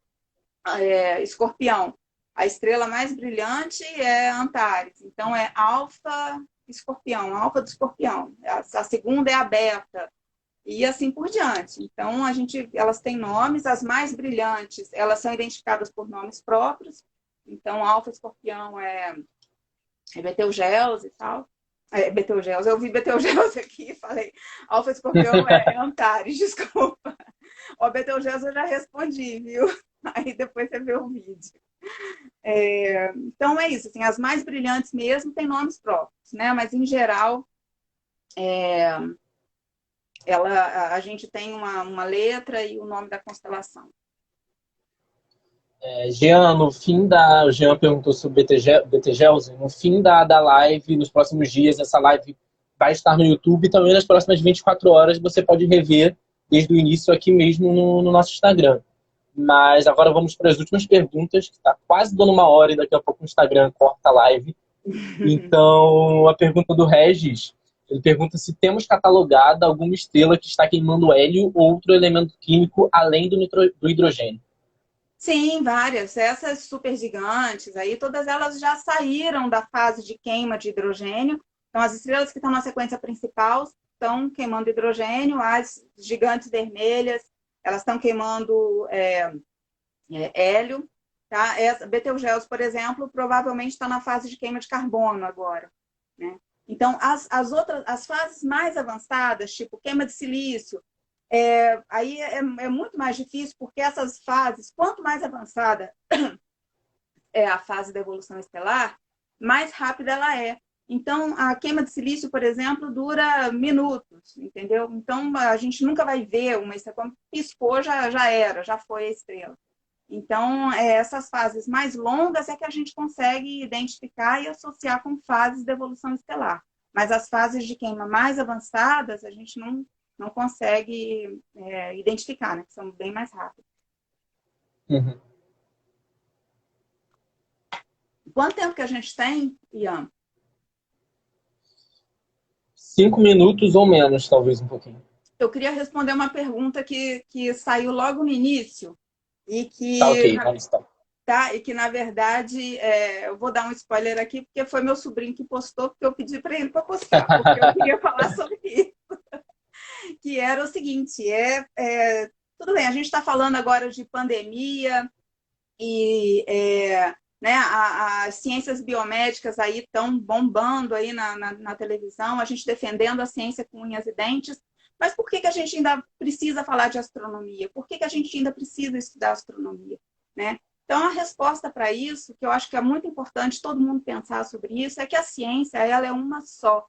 Escorpião. A estrela mais brilhante é Antares. Então, é Alfa Escorpião, Alfa do Escorpião. A segunda é a Beta. E assim por diante. Então, elas têm nomes. As mais brilhantes, elas são identificadas por nomes próprios. Então, Alfa Escorpião é Betelgeuse e tal. Betelgeuse, eu vi Betelgeuse aqui e falei Alfa Escorpião é Antares, desculpa. O Betelgeuse eu já respondi, viu? Aí depois você vê o vídeo. Então é isso, assim, as mais brilhantes mesmo têm nomes próprios, né? Mas em geral a gente tem uma letra e o nome da constelação. O Jean perguntou sobre Betelgeuse. No fim da live, nos próximos dias, essa live vai estar no YouTube e também nas próximas 24 horas você pode rever desde o início aqui mesmo no nosso Instagram. Mas agora vamos para as últimas perguntas, que está quase dando uma hora e daqui a pouco o Instagram corta a live. Então, a pergunta do Regis, ele pergunta se temos catalogado alguma estrela que está queimando hélio ou outro elemento químico além do hidrogênio. Sim, várias. Essas supergigantes aí, todas elas já saíram da fase de queima de hidrogênio. Então, as estrelas que estão na sequência principal estão queimando hidrogênio, as gigantes vermelhas, elas estão queimando hélio. Tá? Betelgeuse, por exemplo, provavelmente está na fase de queima de carbono agora, né? Então, as fases mais avançadas, tipo queima de silício, aí é muito mais difícil, porque essas fases, quanto mais avançada é a fase da evolução estelar, mais rápida ela é. Então, a queima de silício, por exemplo, dura minutos, entendeu? Então, a gente nunca vai ver uma estrela. Quando piscou, já foi a estrela. Então, essas fases mais longas é que a gente consegue identificar e associar com fases da evolução estelar. Mas as fases de queima mais avançadas, a gente não consegue identificar, né? Que são bem mais rápidas. Uhum. Quanto tempo que a gente tem, Ian? 5 minutos ou menos, talvez um pouquinho. Eu queria responder uma pergunta que saiu logo no início. E que, tá ok, vamos então. Tá, e que, na verdade, eu vou dar um spoiler aqui, porque foi meu sobrinho que postou, porque eu pedi para ele para postar, porque eu queria falar sobre isso. Que era o seguinte, tudo bem, a gente está falando agora de pandemia e né, as ciências biomédicas aí estão bombando aí na televisão, a gente defendendo a ciência com unhas e dentes. Mas por que a gente ainda precisa falar de astronomia? Por que a gente ainda precisa estudar astronomia? Né? Então, a resposta para isso, que eu acho que é muito importante todo mundo pensar sobre isso, é que a ciência ela é uma só.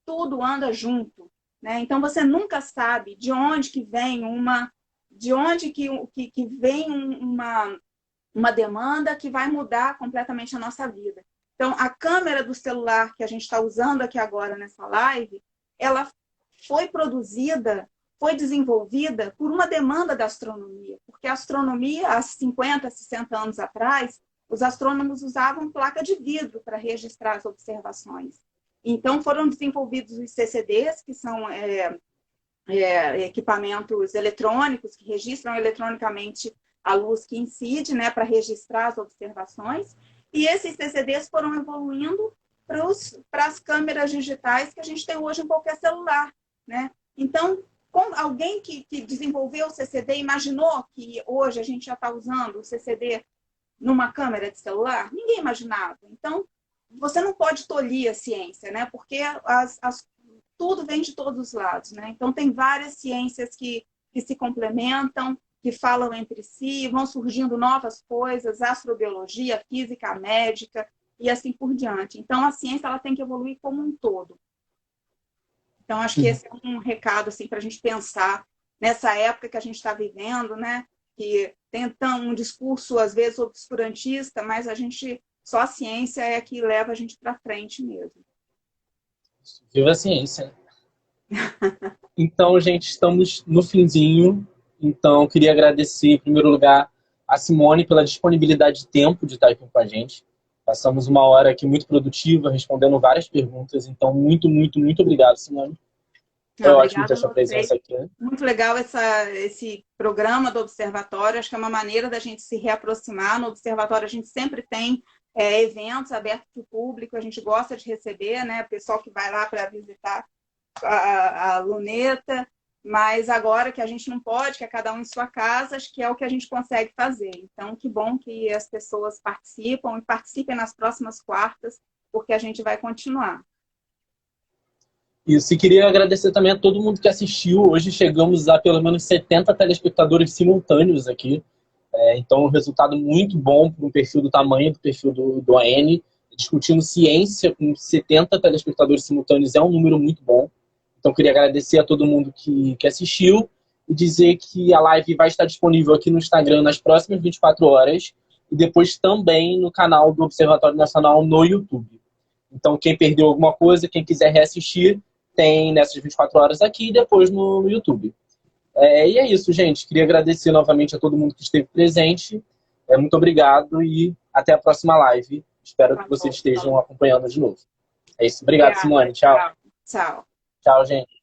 Tudo anda junto. Né? Então, você nunca sabe de onde que vem uma demanda que vai mudar completamente a nossa vida. Então, a câmera do celular que a gente está usando aqui agora nessa live, ela foi produzida, foi desenvolvida por uma demanda da astronomia. Porque a astronomia, há 50, 60 anos atrás, os astrônomos usavam placa de vidro para registrar as observações. Então, foram desenvolvidos os CCDs, que são equipamentos eletrônicos, que registram eletronicamente a luz que incide, né, para registrar as observações. E esses CCDs foram evoluindo para as câmeras digitais que a gente tem hoje em qualquer celular. Né? Então, alguém que desenvolveu o CCD imaginou que hoje a gente já está usando o CCD numa câmera de celular? Ninguém imaginava. Então, você não pode tolir a ciência, né? Porque tudo vem de todos os lados. Né? Então, tem várias ciências que se complementam, que falam entre si, vão surgindo novas coisas, astrobiologia, física médica e assim por diante. Então, a ciência ela tem que evoluir como um todo. Então, acho que esse é um recado assim, para a gente pensar nessa época que a gente está vivendo, né? Que tem um discurso, às vezes, obscurantista, mas só a ciência é que leva a gente para frente mesmo. Viva a ciência. Então, gente, estamos no finzinho. Então, queria agradecer, em primeiro lugar, a Simone pela disponibilidade de tempo de estar aqui com a gente. Passamos uma hora aqui muito produtiva, respondendo várias perguntas. Então, muito, muito, muito obrigado, Simone. Foi ótimo ter a sua presença aqui. Né? Muito legal esse programa do Observatório. Acho que é uma maneira da gente se reaproximar. No Observatório, a gente sempre tem eventos abertos para o público. A gente gosta de receber, né? O pessoal que vai lá para visitar a luneta. Mas agora que a gente não pode, que é cada um em sua casa, acho que é o que a gente consegue fazer. Então, que bom que as pessoas participam e participem nas próximas quartas, porque a gente vai continuar. Isso, e queria agradecer também a todo mundo que assistiu. Hoje chegamos a pelo menos 70 telespectadores simultâneos aqui. Então, um resultado muito bom para um perfil do tamanho do perfil do AN. Discutindo ciência com 70 telespectadores simultâneos é um número muito bom. Então, queria agradecer a todo mundo que assistiu e dizer que a live vai estar disponível aqui no Instagram nas próximas 24 horas e depois também no canal do Observatório Nacional no YouTube. Então, quem perdeu alguma coisa, quem quiser reassistir, tem nessas 24 horas aqui e depois no YouTube. E é isso, gente. Queria agradecer novamente a todo mundo que esteve presente. Muito obrigado e até a próxima live. Espero que vocês estejam acompanhando de novo. É isso. Obrigado, Simone. Tchau. Tchau. Tchau, gente.